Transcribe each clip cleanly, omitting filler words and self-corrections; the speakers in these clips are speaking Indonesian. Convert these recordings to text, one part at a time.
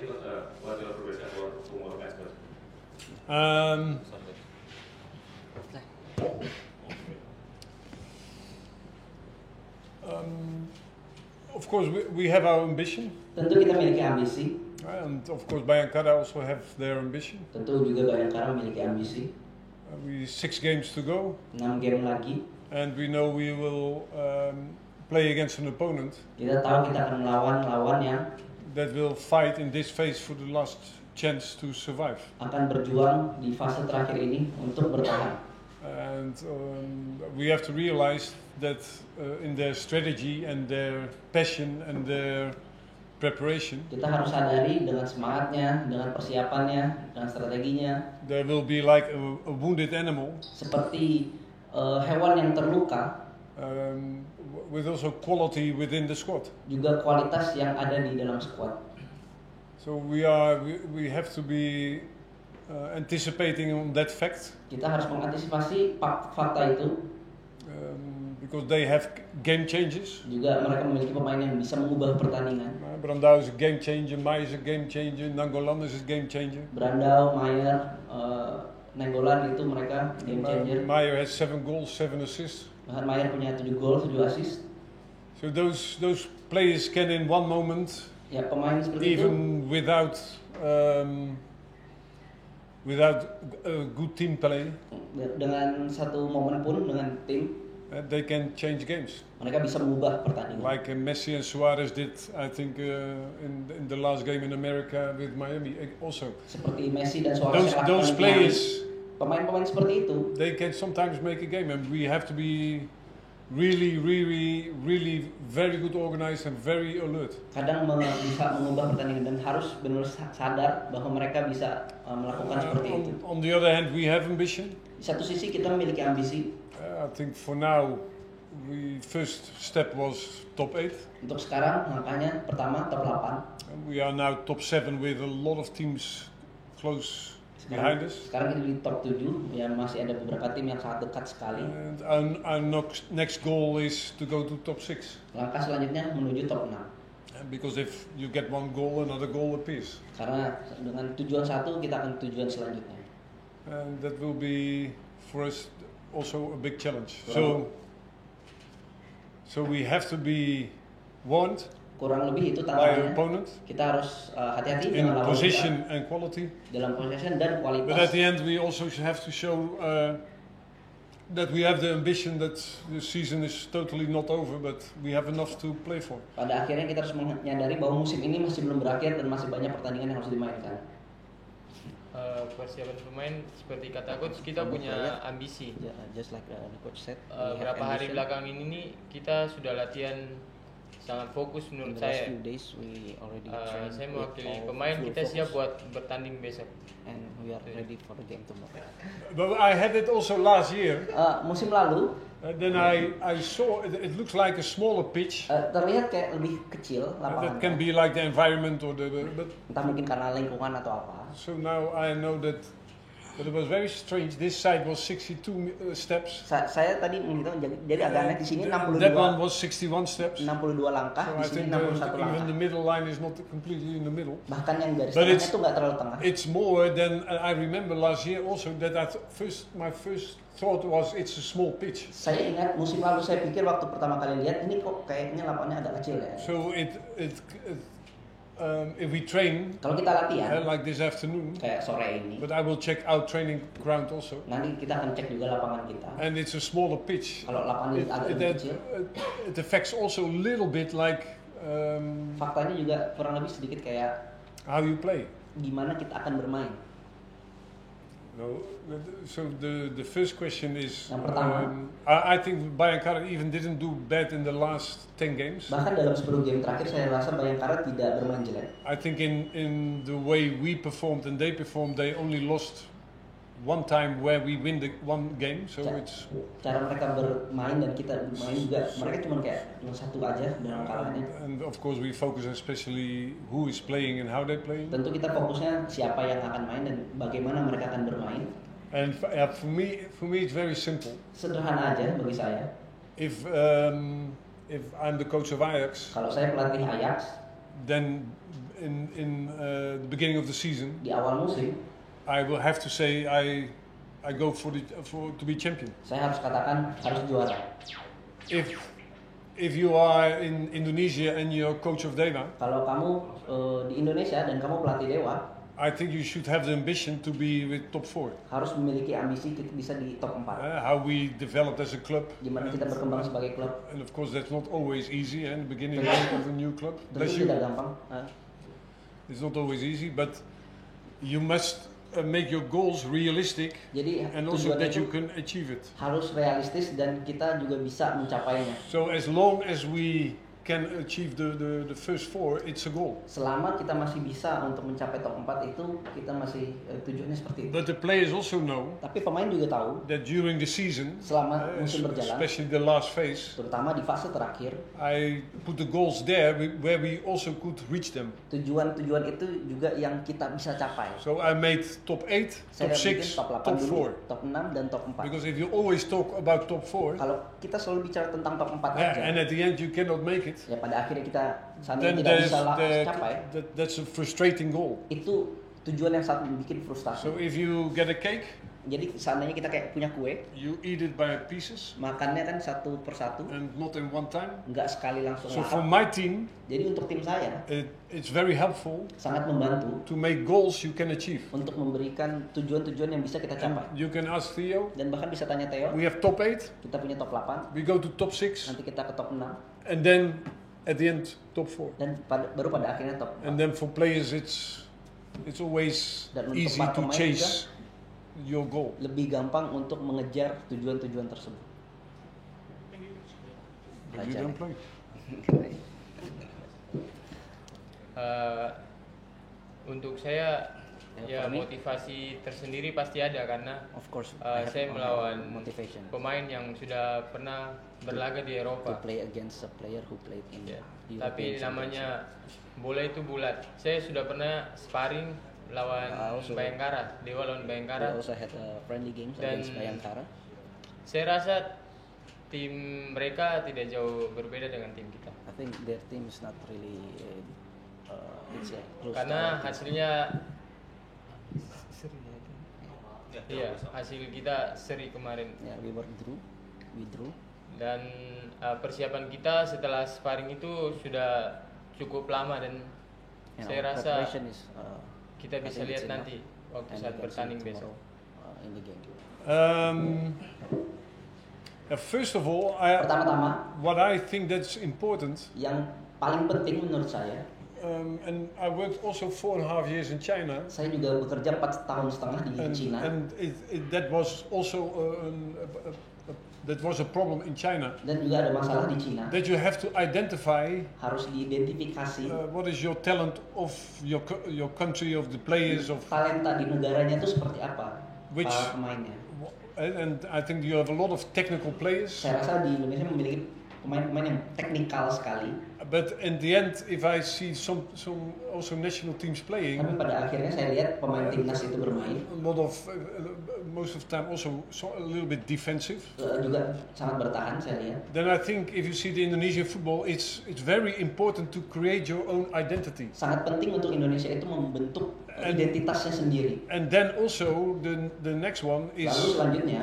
What's your progression for tomorrow match? Of course, we have our ambition. Tentu kita memiliki ambisi. And of course, Bayangkara also have their ambition. Tentu juga Bayangkara memiliki ambisi. We 6 games to go. 6 game lagi. And we know we will play against an opponent. Kita tahu kita akan melawan lawan yang that will fight in this phase for the last chance to survive. Akan berjuang di fase terakhir ini untuk bertahan. And we have to realize that in their strategy and their passion and their preparation, kita harus sadari dengan semangatnya, dengan persiapannya, dengan strateginya. There will be like a wounded animal. Seperti hewan yang terluka. With also quality within the squad. Juga kualitas yang ada di dalam squad. So we have to be anticipating on that fact. Kita harus mengantisipasi fakta itu. Because they have game changes. Juga mereka memiliki pemain yang bisa mengubah pertandingan. Brandao is a game changer, Maier is a game changer, Nainggolan is a game changer. Brandao, Maier, Nainggolan itu mereka game changer. Maier has 7 goals, 7 assists. Bahkan Maier punya 7 gol, 7 assist. So those players can in one moment, ya, pemain seperti even itu, without a good team play, dengan satu momen pun dengan tim, they can change games. Mereka bisa mengubah pertandingan. Like Messi and Suarez did, I think, in the last game in America with Miami also. Seperti Messi dan Suarez. Those players. Pemain-pemain seperti itu. They can sometimes make a game, and we have to be really very good organized and very alert. Kadang bisa mengubah pertandingan dan harus benar sadar bahwa mereka bisa melakukan seperti itu. On the other hand, we have ambition. Di satu sisi kita memiliki ambisi. I think for now, first step was top 8. Untuk sekarang langkahnya pertama top 8. And we are now top 7 with a lot of teams close behind us. Sekarang kita di top 7, ya masih ada beberapa tim yang sangat dekat sekali. And our next goal is to go to top 6. Langkah selanjutnya menuju top 6. Because if you get 1 goal, another goal appears. Karena dengan tujuan satu, kita akan tujuan selanjutnya. And that will be for us also a big challenge. So we have to be warned. Kurang lebih itu tantangannya. Kita harus hati-hati dengan lawan position and quality. Dalam possession dan kualitas. But at the end we also have to show that we have the ambition that the season is totally not over, but we have enough to play for. Pada akhirnya kita harus menyadari bahwa musim ini masih belum berakhir dan masih banyak pertandingan yang harus dimainkan. Persiapan pemain seperti kata coach, kita punya ambisi. Just like the coach said. Berapa hari belakang ini nih kita sudah latihan sangat fokus menurut saya. Saya mewakili pemain, kita siap buat bertanding besok. And we are ready for the game tomorrow. But I had it also last year. Musim lalu. Then I saw it looks like a smaller pitch. Terlihat kayak lebih kecil lapangan. That can be like the environment or but entah mungkin karena lingkungan atau apa. So now I know that. But it was very strange. This side was 62 steps. Saya tadi menghitung jadi agak aneh di sini 62. That one was 61 steps. 62 langkah, so di sini 61 langkah. Even the middle line is not completely in the middle. Bahkan yang garis tengahnya itu nggak terlalu tengah. It's more than I remember last year also that my first thought was it's a small pitch. Saya ingat musim lalu saya pikir waktu pertama kali lihat ini kok kayaknya lapangannya agak kecil ya. So if we train, kalau kita latihan, like this afternoon, kayak sore ini. But I will check our training ground also. Nanti kita akan cek juga lapangan kita. And it's a smaller pitch. Kalau lapangan agak kecil. It affects also a little bit like. Faktanya juga kurang lebih sedikit kayak. How you play. Gimana kita akan bermain. No, so the first question is. Yang pertama. I think Bayangkara even didn't do bad in the last 10 games. Bahkan dalam 10 game terakhir saya rasa Bayangkara tidak bermain jelek. I think in the way we performed and they performed, they only lost one time where we win the one game. So it's. Cara mereka bermain dan kita bermain juga, mereka cuma satu aja dalam kalahnya. And of course we focus especially who is playing and how they play. Tentu kita fokusnya siapa yang akan main dan bagaimana mereka akan bermain. And for me it's very simple. Sederhana aja bagi saya. If I'm the coach of Ajax, kalau saya pelatih Ajax, then in the beginning of the season, di awal musim, I will have to say I go for to be champion. saya harus katakan harus juara. If you are in Indonesia and you're coach of Dewa, Kalau kamu di Indonesia dan kamu pelatih Dewa, I think you should have the ambition to be with top 4. harus memiliki ambisi kita bisa di top 4. How we developed as a club. Gimana kita berkembang sebagai klub. And of course that's not always easy in the beginning of a new club. Bless Tentu you. tidak gampang. It's not always easy, but you must make your goals realistic Jadi and also tujuannya that you itu can achieve it. harus realistis dan kita juga bisa mencapainya. So as long as we can achieve the first 4, it's a goal. Selama kita masih bisa untuk mencapai top 4 itu, kita masih tujuannya seperti itu. But the players also know Tapi pemain juga tahu that during the season, selama musim berjalan, especially the last phase, terutama di fase terakhir, I put the goals there where we also could reach them. tujuan-tujuan itu juga yang kita bisa capai. So I made top 8, Saya top bikin 6, top 8 top dulu, 4. top 6 dan top 4. Because if you always talk about top 4, Kalau kita selalu bicara tentang top 4 aja, and at the end you cannot make it, ya pada akhirnya kita then seandainya tidak bisa capai, that's a frustrating goal. itu tujuan yang sangat bikin So frustasi. if you get a cake, Jadi seandainya kita kayak punya kue, you eat it by pieces makannya kan satu persatu, and not in one time. nggak sekali langsung So for lahap. my team, Jadi untuk tim saya it's very helpful sangat membantu to make goals you can achieve. untuk memberikan tujuan-tujuan yang bisa kita capai. And you can ask Theo, Dan bahkan bisa tanya Theo, we have top 8, kita punya top 8, we go to top 6, nanti kita ke top 6, and then at the end top 4. dan baru pada akhirnya top 4. And then for players it's always Dan untuk easy para to pemain chase your goal. Lebih gampang untuk mengejar tujuan-tujuan tersebut. But you don't play. Untuk saya Ya, ya for me, motivasi tersendiri pasti ada karena of course, saya melawan motivation pemain yang sudah pernah berlaga di to Eropa. play against a player who played in Ya. European Tapi namanya bola itu bulat. Saya sudah pernah sparring lawan Also- Bayangkara, Dewa lawan Championship. We Bayangkara. also had a friendly games Dan- against Bayangkara. Saya rasa tim mereka tidak jauh berbeda dengan tim kita. I think their team is not really it's close Karena to our team. hasilnya iya, hasil kita seri kemarin. Yeah, we drew. Dan persiapan kita setelah sparring itu sudah cukup lama dan You saya know, rasa preparation is, kita I bisa think lihat it's enough. nanti waktu And saat we can see bertanding tomorrow, besok. in the game. First of all, Pertama-tama, what I think that's important, yang paling penting menurut saya, and I worked also 4.5 years in China, saya juga bekerja 4 tahun setengah di Cina. and that was also that was a problem in China. Dan juga ada masalah di Cina, That you have to identify harus diidentifikasi what is your talent of your country, of the players, of talenta di negaranya itu seperti apa, Which- para pemainnya. and I think you have a lot of technical players. Saya rasa di Indonesia memiliki pemain-pemain yang teknikal sekali, But in the end, if I see some also national teams playing, tapi pada akhirnya saya lihat pemain timnas itu bermain a lot of most of the time also a little bit defensive. juga sangat bertahan saya lihat. Then I think if you see the Indonesian football, it's very important to create your own identity. Sangat penting untuk Indonesia itu membentuk identitasnya sendiri. And then also the next one is Lalu selanjutnya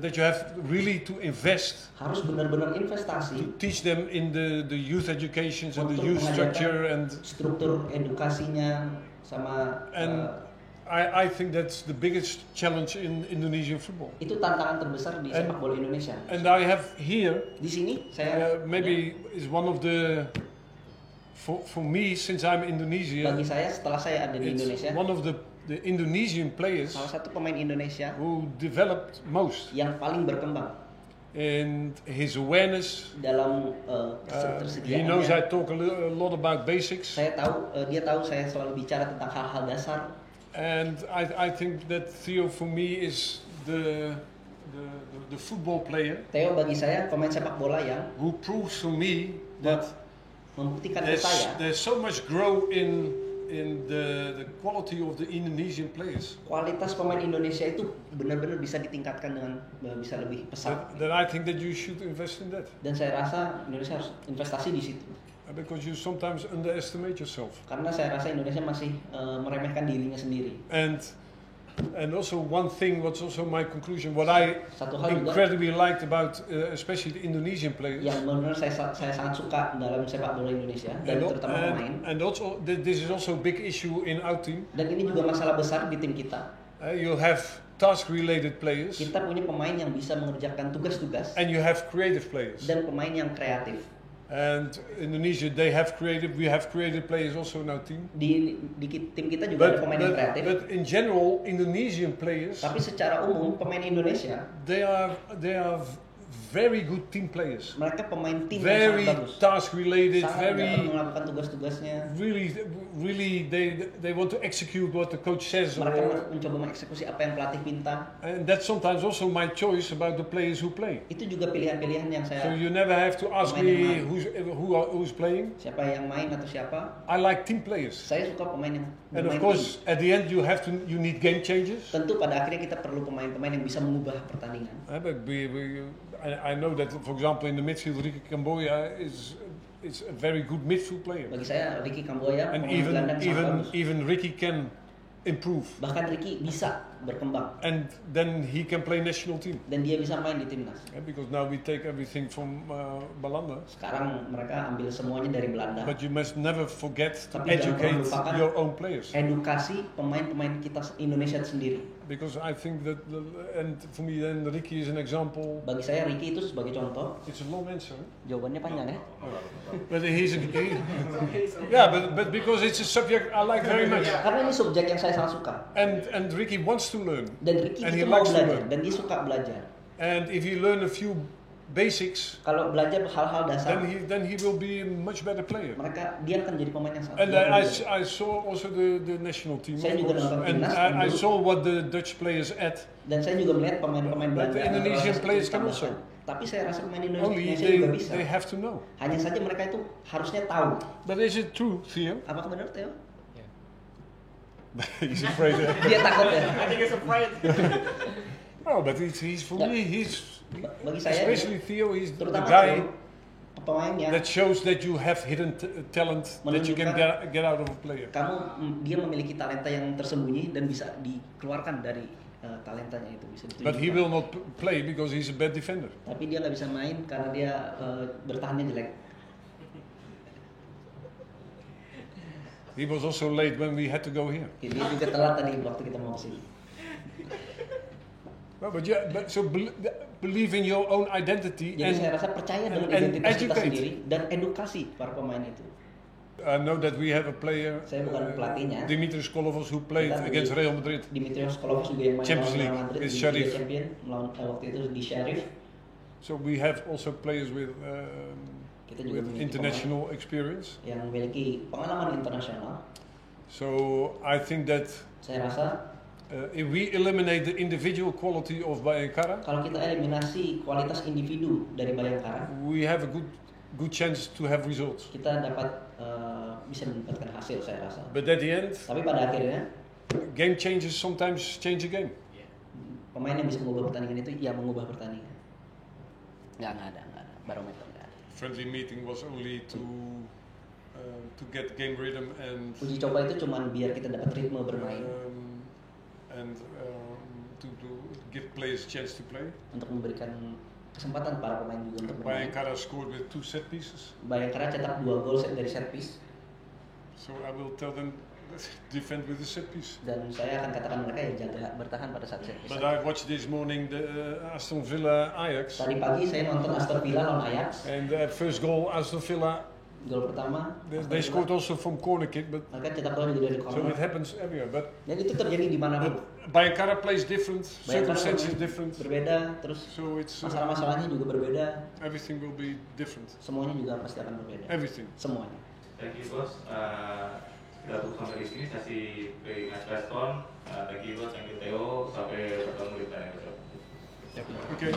that you have really to invest harus benar-benar investasi to teach them in the youth educations and the Untuk youth mengajarkan structure and struktur edukasinya sama I think that's the biggest challenge in Indonesian football. itu tantangan terbesar di sepak bola Indonesia. And I have here Di sini saya maybe is one of the for me since I'm Indonesia, bagi saya setelah saya ada di it's Indonesia, one of the Indonesian players salah satu pemain Indonesia who developed most yang paling berkembang in his awareness. dalam He knows I ketersediaannya. talk a lot about basics, Saya tahu dia tahu saya selalu bicara tentang hal-hal dasar. and I think that Theo for me is the football player Theo bagi saya pemain sepak bola yang who proves to me that membuktikan ke saya there's so much grow in the quality of the Indonesian players kualitas pemain Indonesia itu benar-benar bisa ditingkatkan dengan bisa lebih pesat. that I think that you should invest in that. Dan saya rasa Indonesia harus investasi di situ. Because you sometimes underestimate yourself. Karena saya rasa Indonesia masih meremehkan dirinya sendiri. And also one thing, what's also my conclusion, what I Satu hal juga incredibly liked about especially the Indonesian players. yang benar saya sangat suka dalam sepak bola Indonesia dan terutama pemain. And also this is also a big issue in our team. Dan ini juga masalah besar di tim kita. You have task-related players. Kita punya pemain yang bisa mengerjakan tugas-tugas. And you have creative players. Dan pemain yang kreatif. And Indonesia, we have creative players also in our team. Di tim kita juga ada pemain yang kreatif. But in general, Indonesian players. Tapi secara umum pemain Indonesia. They are very good team players. Mereka pemain tim very yang sangat bagus. Task-related, sangat very melakukan tugas-tugasnya. Really, they want to execute what the coach says. Mereka mencoba mengeksekusi apa yang pelatih minta. And that's sometimes also my choice about the players who play. Itu juga pilihan-pilihan yang saya. So you never have to ask me who's playing. Siapa yang main atau siapa? I like team players. Saya suka pemain yang. And of course, at the end you need game changers. Tentu pada akhirnya kita perlu pemain-pemain yang bisa mengubah pertandingan. I know that, for example, in the midfield, Ricky Camboya is a very good midfield player. Bagi saya, Ricky Camboya and even Ricky can improve. Bahkan Ricky bisa berkembang. And then he can play national team. Dan dia bisa main di timnas. Because now we take everything from Belanda. Sekarang mereka ambil semuanya dari Belanda. But you must never forget to educate your own players. Edukasi pemain-pemain kita Indonesia sendiri. Because I think that, and for me then Ricky is an example. Bagi saya Ricky itu sebagai contoh. It's a long answer. Jawabannya panjang ya. But but because it's a subject I like very much. Karena ini subjek yang saya sangat suka. And Ricky wants to learn. Dan Ricky itu mau belajar dan dia suka belajar. And if he learn a few basics, kalau belajar hal-hal dasar, then he will be a much better player. Dia akan jadi pemain yang sangat. And I saw also the national team. Saya juga nonton timnas. And I saw what the Dutch players add. Dan saya juga melihat pemain-pemain Belanda. But the Indonesian players can also. Tapi saya rasa pemain Indonesia juga bisa. They have to know. Hanya saja mereka itu harusnya tahu. But is it true, Theo? Apakah benar, Theo? He's afraid. Dia takut ya. I think he's afraid. No, but he's for me bagi saya, especially Theo, he's the guy that shows that you have hidden talent that you can get out of a player. Dia memiliki talenta yang tersembunyi dan bisa dikeluarkan dari talentanya itu, bisa ditunjukkan. But he will not play because he's a bad defender. Tapi dia nggak bisa main karena dia bertahannya jelek. He was also late when we had to go here. Dia juga telat tadi waktu kita mau kesini. No, but so believe in your own identity. Jadi saya rasa percaya dengan identitas kita sendiri dan edukasi para pemain itu. I know that we have a player, saya bukan pelatihnya, Dimitrios Kolovos, who played against Real Madrid. Dimitrios Kolovos juga yang main Champions lawan League Real Madrid di Liga Champion waktu itu di Sheriff. So we have also players with international experience. Yang memiliki pengalaman internasional. So I think that saya rasa if we eliminate the individual quality of Bayangkara, kalau kita eliminasi kualitas individu dari Bayangkara, we have a good chance to have results. Kita dapat bisa mendapatkan hasil, saya rasa. But at the end, tapi pada akhirnya, game changes sometimes change a game. Pemain yang bisa mengubah pertandingan itu ya mengubah pertandingan. Nggak ada barometer nggak ada. Friendly meeting was only to get game rhythm and. Uji coba itu cuma biar kita dapat ritme bermain. And to give players a chance to play. Untuk memberikan kesempatan para pemain juga untuk bermain. Bayangkara scored with 2 set pieces. Bayangkara cetak 2 gol dari set piece. So I will tell them defend with the set piece. Dan saya akan katakan mereka ya jaga bertahan pada saat set piece. But I watched this morning the Aston Villa Ajax. Tadi pagi saya nonton Aston Villa lawan Ajax. And the first goal Aston Villa. Gol pertama. They scored also from corner kick, but. Mereka cetak gol juga dari corner. So it happens everywhere, but. Dan itu terjadi di mana-mana. Bayangkara plays different, circumstances different. Berbeda, terus so it's, masalah-masalahnya juga berbeda. Everything will be different. Semuanya juga pasti akan berbeda. Everything. Semuanya. Thank you, Bos. Kita tutup sampai di sini sesi pre-match press con. Thank you, Bos. Thank you, Theo. Sampai bertemu di pertandingan besok. Okay.